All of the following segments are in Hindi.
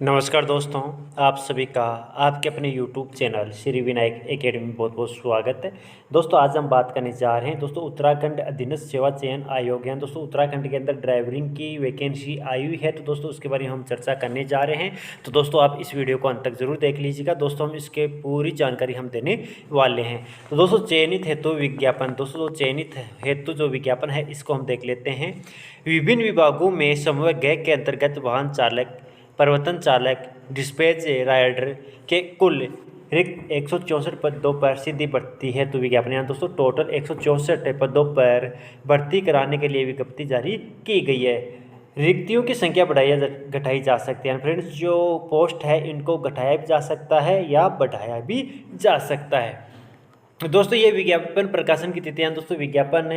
नमस्कार दोस्तों, आप सभी का आपके अपने YouTube channel Shri Vinayak academy में बहुत बहुत स्वागत है। दोस्तों आज हम बात करने जा रहे हैं दोस्तों उत्तराखंड अधीनस्थ सेवा चयन आयोग है दोस्तों उत्तराखंड के अंदर ड्राइवरिंग की वैकेंसी आई हुई है। तो दोस्तों उसके बारे में हम चर्चा करने जा रहे हैं। तो दोस्तों आप इस वीडियो को अंत तक जरूर देख लीजिएगा। दोस्तों हम इसके पूरी जानकारी हम देने वाले हैं। तो दोस्तों चयनित हेतु विज्ञापन, दोस्तों चयनित हेतु जो विज्ञापन है इसको हम देख लेते हैं। विभिन्न विभागों में समन्वय के अंतर्गत वाहन चालक, परिवर्तन चालक, डिस्पैच राइडर के कुल रिक्त 164 पदों पर सीधी भर्ती है। तो विज्ञापन यहाँ दोस्तों टोटल 164 पदों पर भर्ती कराने के लिए विज्ञप्ति जारी की गई है। रिक्तियों की संख्या बढ़ाई या घटाई जा सकती है। फ्रेंड्स जो पोस्ट है इनको घटाया भी जा सकता है या बढ़ाया भी जा सकता है। दोस्तों ये विज्ञापन प्रकाशन की तिथियां दोस्तों विज्ञापन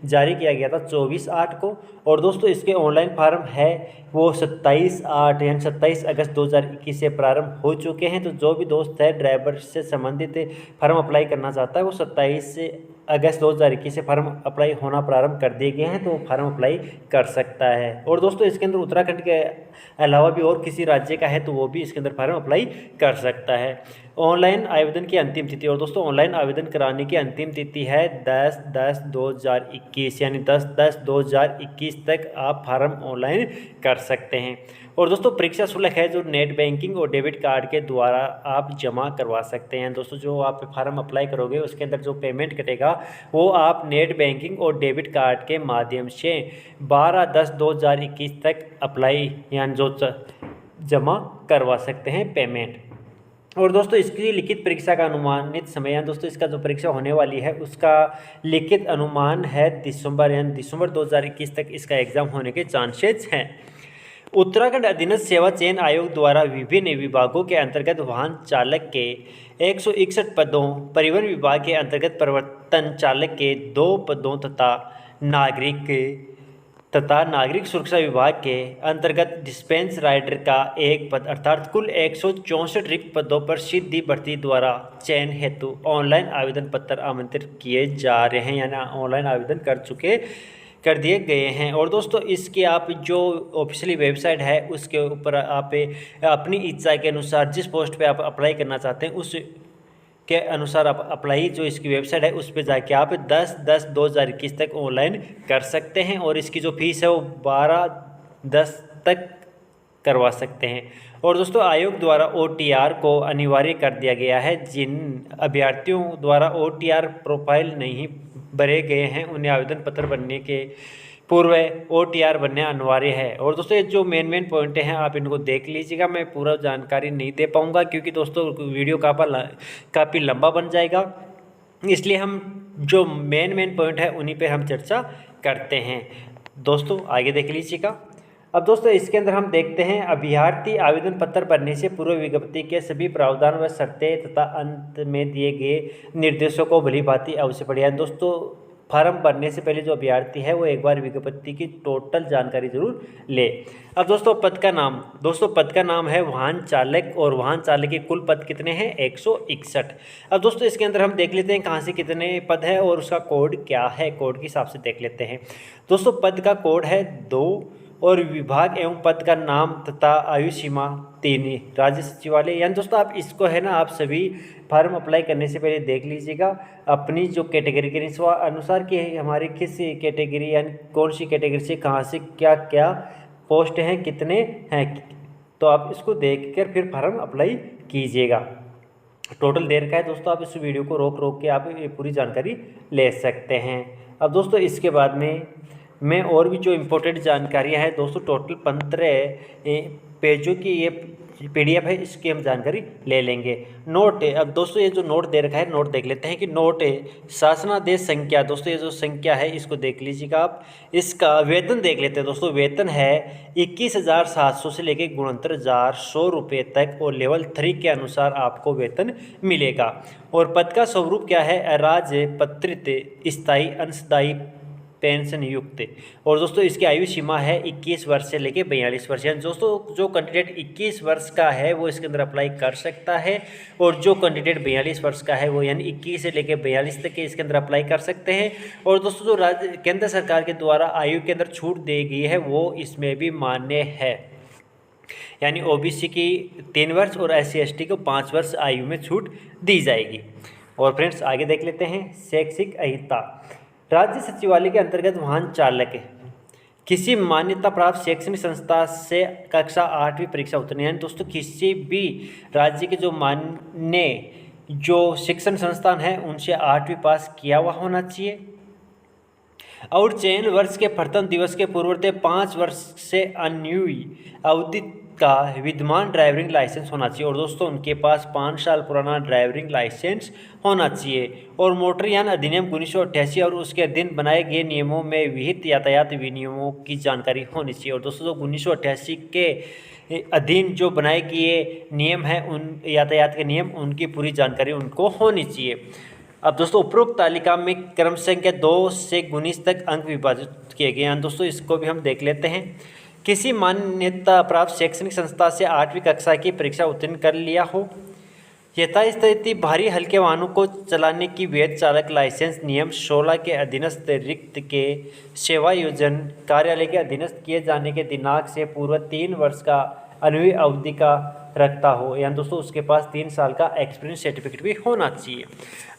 जारी किया गया था 24/8 को और दोस्तों इसके ऑनलाइन फार्म है वो 27/8 यानी 27 अगस्त 2021 से प्रारंभ हो चुके हैं। तो जो भी दोस्त है ड्राइवर से संबंधित फार्म अप्लाई करना चाहता है वो 27 अगस्त 2021 से फार्म अप्लाई होना प्रारंभ कर दिए गए हैं। तो फार्म अप्लाई कर सकता है। और दोस्तों इसके अंदर उत्तराखंड के अलावा भी और किसी राज्य का है तो वो भी इसके अंदर फार्म अप्लाई कर सकता है। ऑनलाइन आवेदन की अंतिम तिथि, और दोस्तों ऑनलाइन आवेदन कराने की अंतिम तिथि है 10/10/2021 यानी 10/10/2021 तक आप फार्म ऑनलाइन कर सकते हैं। और दोस्तों परीक्षा शुल्क है जो नेट बैंकिंग और डेबिट कार्ड के द्वारा आप जमा करवा सकते हैं। दोस्तों जो आप फार्म अप्लाई करोगे उसके अंदर जो पेमेंट कटेगा वो आप नेट बैंकिंग और डेबिट कार्ड के माध्यम से 12/10/2021 तक अप्लाई यानी जो जमा करवा सकते हैं पेमेंट। और दोस्तों इसकी लिखित परीक्षा का अनुमानित समय है दोस्तों इसका जो परीक्षा होने वाली है उसका लिखित अनुमान है दिसंबर 2021 तक इसका एग्जाम होने के चांसेस हैं। उत्तराखंड अधीनस्थ सेवा चयन आयोग द्वारा विभिन्न विभागों के अंतर्गत वाहन चालक के 161 पदों, परिवहन विभाग के अंतर्गत परिवर्तन चालक के 2 पदों तथा नागरिक सुरक्षा विभाग के अंतर्गत डिस्पेंस राइडर का 1 पद अर्थात कुल 164 रिक्त पदों पर सीधी भर्ती द्वारा चयन हेतु ऑनलाइन आवेदन पत्र आमंत्रित किए जा रहे हैं यानी ऑनलाइन आवेदन कर दिए गए हैं। और दोस्तों इसके आप जो ऑफिशियली वेबसाइट है उसके ऊपर आप अपनी इच्छा के अनुसार जिस पोस्ट पे आप अप्लाई करना चाहते हैं उस के अनुसार आप अप्लाई जो इसकी वेबसाइट है उस पर जाके आप 10/10/2021 तक ऑनलाइन कर सकते हैं। और इसकी जो फीस है वो 12/10 तक करवा सकते हैं। और दोस्तों आयोग द्वारा OTR को अनिवार्य कर दिया गया है। जिन अभ्यर्थियों द्वारा OTR प्रोफाइल नहीं भरे गए हैं उन्हें आवेदन पत्र भरने के पूर्व OTR बनना अनिवार्य है। और दोस्तों ये जो मेन पॉइंट हैं आप इनको देख लीजिएगा। मैं पूरा जानकारी नहीं दे पाऊँगा क्योंकि दोस्तों वीडियो काफ़ी लंबा बन जाएगा, इसलिए हम जो मेन पॉइंट है उन्हीं पे हम चर्चा करते हैं। दोस्तों आगे देख लीजिएगा। अब दोस्तों इसके अंदर हम देखते हैं अभ्यर्थी आवेदन पत्र भरने से पूर्व विज्ञप्ति के सभी प्रावधान व शर्तें तथा अंत में दिए गए निर्देशों को भली भांति अवश्य पढ़िए। दोस्तों फार्म भरने से पहले जो अभ्यर्थी है वो एक बार विज्ञप्ति की टोटल जानकारी जरूर ले। अब दोस्तों पद का नाम, दोस्तों पद का नाम है वाहन चालक और वाहन चालक के कुल पद कितने हैं 161। अब दोस्तों इसके अंदर हम देख लेते हैं कहाँ से कितने पद है और उसका कोड क्या है, कोड के हिसाब से देख लेते हैं। दोस्तों पद का कोड है 2 और विभाग एवं पद का नाम तथा आयु सीमा 3 राज्य सचिवालय। यानी दोस्तों आप इसको है ना आप सभी फार्म अप्लाई करने से पहले देख लीजिएगा अपनी जो कैटेगरी के अनुसार कि हमारे किस कैटेगरी यानी कौन सी कैटेगरी से कहाँ से क्या क्या पोस्ट हैं कितने हैं, तो आप इसको देख कर फिर फार्म अप्लाई कीजिएगा। टोटल देर का है दोस्तों, आप इस वीडियो को रोक के आप ये पूरी जानकारी ले सकते हैं। अब दोस्तों इसके बाद में और भी जो इम्पोर्टेंट जानकारियां हैं दोस्तों टोटल 15 पेजों की ये PDF है, इसकी हम जानकारी ले लेंगे। नोट है, अब दोस्तों ये जो नोट दे रखा है नोट देख लेते हैं कि नोट है शासनादेश संख्या, दोस्तों ये जो संख्या है इसको देख लीजिएगा आप। इसका वेतन देख लेते हैं दोस्तों, वेतन है 21,700 से लेकर 69,100 रुपये तक और लेवल 3 के अनुसार आपको वेतन मिलेगा। और पद का स्वरूप क्या है, अराजपत्रित स्थायी अंशदायी पेंशन युक्त। और दोस्तों इसकी आयु सीमा है 21 वर्ष से लेकर 42 वर्ष। यानी दोस्तों जो कैंडिडेट 21 वर्ष का है वो इसके अंदर अप्लाई कर सकता है और जो कैंडिडेट 42 वर्ष का है वो यानी 21 से लेकर 42 तक के इसके अंदर अप्लाई कर सकते हैं। और दोस्तों जो केंद्र सरकार के द्वारा आयु के अंदर छूट दी गई है वो इसमें भी मान्य है। यानी ओबीसी की 3 वर्ष और SC/ST को 5 वर्ष आयु में छूट दी जाएगी। और फ्रेंड्स आगे देख लेते हैं शैक्षिक अहिता। राज्य सचिवालय के अंतर्गत वाहन चालक किसी मान्यता प्राप्त शैक्षणिक संस्था से कक्षा 8वीं परीक्षा उत्तीर्ण, यानी दोस्तों किसी भी राज्य के जो मान्य जो शिक्षण संस्थान है उनसे 8वीं पास किया हुआ होना चाहिए और चयन वर्ष के प्रथम दिवस के पूर्ववर्ती 5 वर्ष से अन्यूई अवधि का विद्यमान ड्राइविंग लाइसेंस होना चाहिए। और दोस्तों उनके पास 5 साल पुराना ड्राइविंग लाइसेंस होना चाहिए। और मोटर यान अधिनियम 1988 और उसके अधीन बनाए गए नियमों में विहित यातायात विनियमों की जानकारी होनी चाहिए। और दोस्तों जो 1988 के अधीन जो बनाए गए नियम हैं उन यातायात के नियम उनकी पूरी जानकारी उनको होनी चाहिए। अब दोस्तों उपरोक्त तालिका में क्रम संख्या 2 से 19 तक अंक विभाजित किए गए हैं। दोस्तों इसको भी हम देख लेते हैं। किसी मान्यता प्राप्त शैक्षणिक संस्था से 8वीं कक्षा की परीक्षा उत्तीर्ण कर लिया हो, यथास्थिति भारी हल्के वाहनों को चलाने की वैध चालक लाइसेंस नियम 16 के अधीनस्थ रिक्त के सेवा योजन कार्यालय के अधीनस्थ किए जाने के दिनांक से पूर्व 3 वर्ष का अनुव्य अवधि का रखता हो, यानी दोस्तों उसके पास 3 साल का एक्सपीरियंस सर्टिफिकेट भी होना चाहिए।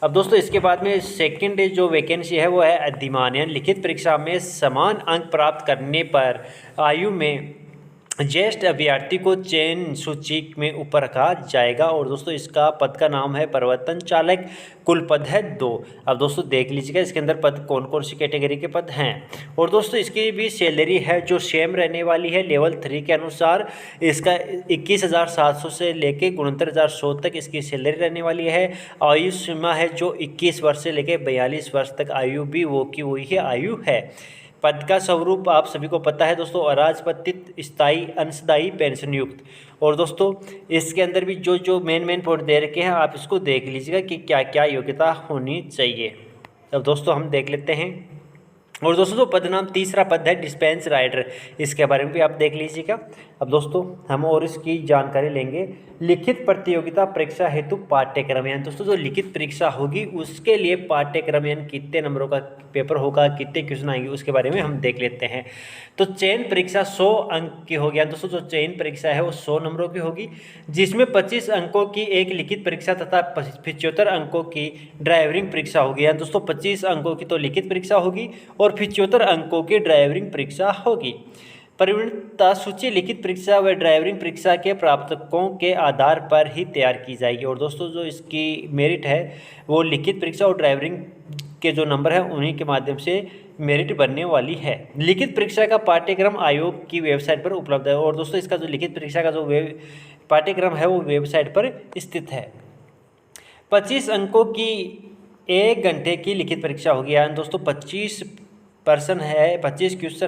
अब दोस्तों इसके बाद में सेकंड जो वैकेंसी है वो है अधिमान, यानी लिखित परीक्षा में समान अंक प्राप्त करने पर आयु में ज्येष्ठ अभ्यर्थी को चयन सूची में ऊपर रखा जाएगा। और दोस्तों इसका पद का नाम है परिवर्तन चालक, कुल पद है 2। अब दोस्तों देख लीजिएगा इसके अंदर पद कौन कौन सी कैटेगरी के पद हैं। और दोस्तों इसकी भी सैलरी है जो सेम रहने वाली है। लेवल 3 के अनुसार इसका 21,700 से लेके 69,100 तक इसकी सैलरी रहने वाली है। आयु सीमा है जो 21 वर्ष से लेके 42 वर्ष तक आयु भी वो की वही है आयु है। पद का स्वरूप आप सभी को पता है दोस्तों, अराजपत्रित स्थायी अंशदायी पेंशन युक्त। और दोस्तों इसके अंदर भी जो जो मेन पॉइंट दे रखे हैं आप इसको देख लीजिएगा कि क्या क्या योग्यता होनी चाहिए। अब दोस्तों हम देख लेते हैं। और दोस्तों जो पद नाम तीसरा पद है डिस्पेंस राइटर, इसके बारे में भी आप देख लीजिएगा। अब दोस्तों हम और इसकी जानकारी लेंगे। लिखित प्रतियोगिता परीक्षा हेतु पाठ्यक्रम, यानी दोस्तों जो लिखित परीक्षा होगी उसके लिए पाठ्यक्रम यानी कितने नंबरों का पेपर होगा, कितने क्वेश्चन आएंगे उसके बारे में हम देख लेते हैं। तो चयन परीक्षा 100 अंक की होगी, यानी दोस्तों जो चयन परीक्षा है वो 100 नंबरों की होगी, जिसमें 25 अंकों की एक लिखित परीक्षा तथा 75 अंकों की ड्राइविंग परीक्षा होगी। यानी दोस्तों 25 अंकों की तो लिखित परीक्षा होगी और 75 अंकों की ड्राइविंग परीक्षा होगी। परिवीणता सूची लिखित परीक्षा व ड्राइविंग परीक्षा के प्राप्तकों के आधार पर ही तैयार की जाएगी। और दोस्तों जो इसकी मेरिट है वो लिखित परीक्षा और ड्राइविंग के जो नंबर है उन्हीं के माध्यम से मेरिट बनने वाली है। लिखित परीक्षा का पाठ्यक्रम आयोग की वेबसाइट पर उपलब्ध है। और दोस्तों इसका जो लिखित परीक्षा का जो पाठ्यक्रम है वो वेबसाइट पर स्थित है। 25 अंकों की 1 घंटे की लिखित परीक्षा होगी, यानी दोस्तों 25 क्वेश्चन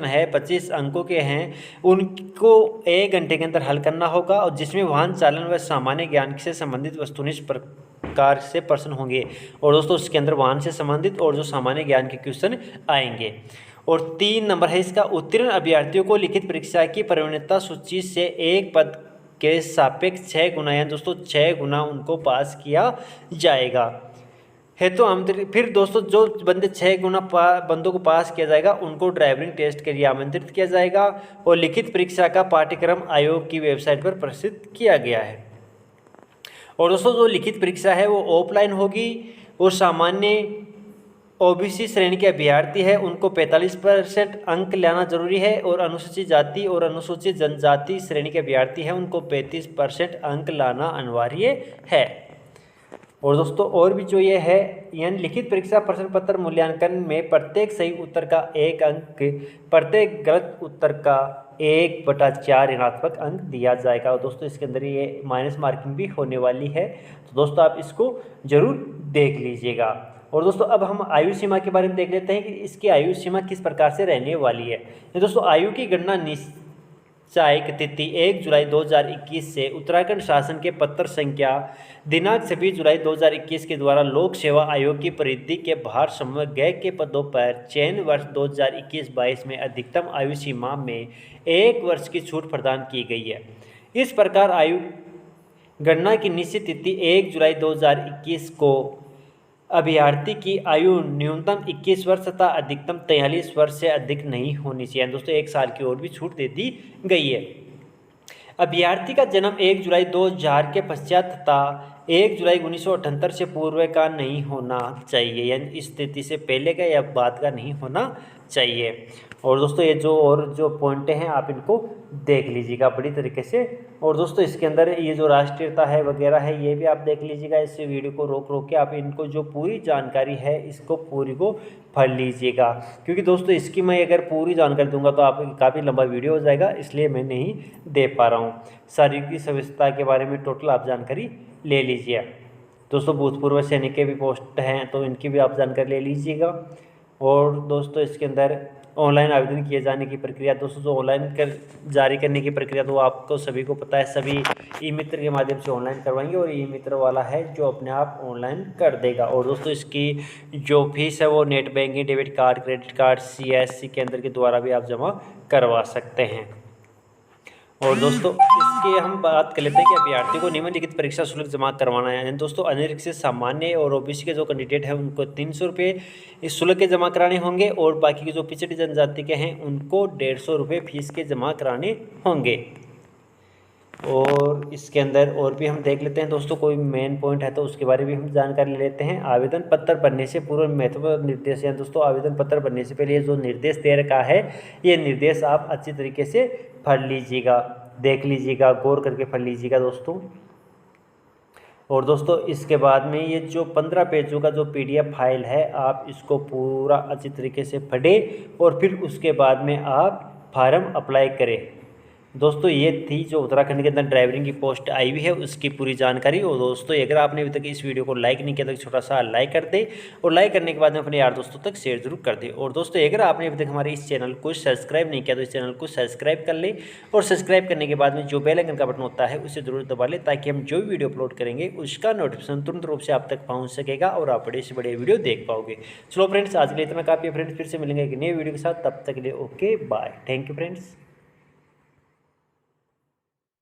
है 25 अंकों के हैं, उनको 1 घंटे के अंदर हल करना होगा। और जिसमें वाहन चालन व सामान्य ज्ञान से संबंधित वस्तुनिष्ठ प्रकार से प्रश्न होंगे। और दोस्तों उसके अंदर वाहन से संबंधित और जो सामान्य ज्ञान के क्वेश्चन आएंगे। और 3 नंबर है इसका उत्तीर्ण अभ्यर्थियों को लिखित परीक्षा की परिवीणता सूची से एक पद के सापेक्ष 6 गुना, यानी दोस्तों 6 गुना उनको पास किया जाएगा। हेतु आमंत्रित, फिर दोस्तों जो बंदे 6 गुना बंदों को पास किया जाएगा उनको ड्राइविंग टेस्ट के लिए आमंत्रित किया जाएगा। और लिखित परीक्षा का पाठ्यक्रम आयोग की वेबसाइट पर प्रसिद्ध किया गया है। और दोस्तों जो लिखित परीक्षा है वो ऑफलाइन होगी। और सामान्य ओबीसी श्रेणी के अभ्यर्थी है उनको 45% अंक लाना जरूरी है। और अनुसूचित जाति और अनुसूचित जनजाति श्रेणी के अभ्यर्थी है उनको 35% अंक लाना अनिवार्य है। और दोस्तों और भी जो ये है, यानी लिखित परीक्षा प्रश्न पत्र मूल्यांकन में प्रत्येक सही उत्तर का 1 अंक, प्रत्येक गलत उत्तर का 1/4 ऋणात्मक अंक दिया जाएगा। और दोस्तों इसके अंदर ये माइनस मार्किंग भी होने वाली है, तो दोस्तों आप इसको जरूर देख लीजिएगा। और दोस्तों अब हम आयु सीमा के बारे में देख लेते हैं कि इसकी आयु सीमा किस प्रकार से रहने वाली है। दोस्तों आयु की गणना निश्चायक तिथि 1 जुलाई 2021 से उत्तराखंड शासन के पत्र संख्या दिनांक 26 जुलाई 2021 के द्वारा लोक सेवा आयोग की परिधि के बाहर समग्र के पदों पर चयन वर्ष 2021-22 में अधिकतम आयु सीमा में 1 वर्ष की छूट प्रदान की गई है। इस प्रकार आयु गणना की निश्चित तिथि 1 जुलाई 2021 को अभ्यर्थी की आयु न्यूनतम 21 वर्ष तथा अधिकतम 43 वर्ष से अधिक नहीं होनी चाहिए। दोस्तों 1 साल की और भी छूट दे दी गई है। अभ्यर्थी का जन्म 1 जुलाई 2000 के पश्चात तथा 1 जुलाई 1978 से पूर्व का नहीं होना चाहिए, यानी इस तिथि से पहले का या बाद का नहीं होना चाहिए। और दोस्तों ये जो पॉइंट हैं आप इनको देख लीजिएगा बड़ी तरीके से। और दोस्तों इसके अंदर ये जो राष्ट्रीयता है वगैरह है ये भी आप देख लीजिएगा। इस वीडियो को रोक के आप इनको जो पूरी जानकारी है इसको पूरी को पढ़ लीजिएगा, क्योंकि दोस्तों इसकी मैं अगर पूरी जानकारी दूंगा तो आप काफ़ी लंबा वीडियो हो जाएगा, इसलिए मैं नहीं दे पा रहा हूँ। शारीरिक सभ्यता के बारे में टोटल आप जानकारी ले लीजिए। दोस्तों भूतपूर्व सैनिक के भी पोस्ट हैं तो इनकी भी आप जानकारी ले लीजिएगा। और दोस्तों इसके अंदर ऑनलाइन आवेदन किए जाने की प्रक्रिया, दोस्तों जो ऑनलाइन जारी करने की प्रक्रिया तो आपको सभी को पता है, सभी ई मित्र के माध्यम से ऑनलाइन करवाएंगे और ई मित्र वाला है जो अपने आप ऑनलाइन कर देगा। और दोस्तों इसकी जो फीस है वो net banking, debit card, credit card, CSC केंद्र के द्वारा भी आप जमा करवा सकते हैं। और दोस्तों इसकी हम बात कर लेते हैं कि अभ्यर्थी को निम्नलिखित परीक्षा शुल्क जमा करवाना है। दोस्तों अनिरीक्षित, सामान्य और OBC के जो कैंडिडेट हैं उनको 300 रुपये इस शुल्क के जमा कराने होंगे और बाकी के जो पिछड़ी जनजाति के हैं उनको 150 रुपये फीस के जमा कराने होंगे। और इसके अंदर और भी हम देख लेते हैं दोस्तों, कोई मेन पॉइंट है तो उसके बारे में हम जानकारी ले लेते हैं। आवेदन पत्र भरने से पूर्व महत्वपूर्ण निर्देश हैं। दोस्तों आवेदन पत्र भरने से पहले जो निर्देश दे रखा है ये निर्देश आप अच्छी तरीके से पढ़ लीजिएगा, देख लीजिएगा, गौर करके पढ़ लीजिएगा दोस्तों। और दोस्तों इसके बाद में ये जो 15 पेजों का जो PDF फाइल है आप इसको पूरा अच्छी तरीके से पढ़ें और फिर उसके बाद में आप फार्म अप्लाई करें। दोस्तों ये थी जो उत्तराखंड के अंदर ड्राइवरिंग की पोस्ट आई हुई है उसकी पूरी जानकारी। और दोस्तों अगर आपने अभी तक इस वीडियो को लाइक नहीं किया तो छोटा सा लाइक कर दे और लाइक करने के बाद में अपने यार दोस्तों तक शेयर जरूर कर दे। और दोस्तों अगर आपने अभी तक हमारे इस चैनल को सब्सक्राइब नहीं किया तो इस चैनल को सब्सक्राइब कर ले और सब्सक्राइब करने के बाद में जो बेल आइकन का बटन होता है उसे जरूर दबा ले ताकि हम जो भी वीडियो अपलोड करेंगे उसका नोटिफिकेशन तुरंत रूप से आप तक पहुँच सकेगा और आप बड़े से बड़े वीडियो देख पाओगे। चलो फ्रेंड्स आज के लिए इतना काफ़ी है फ्रेंड्स, फिर से मिलेंगे एक नए वीडियो के साथ, तब तक के लिए okay bye, thank you friends.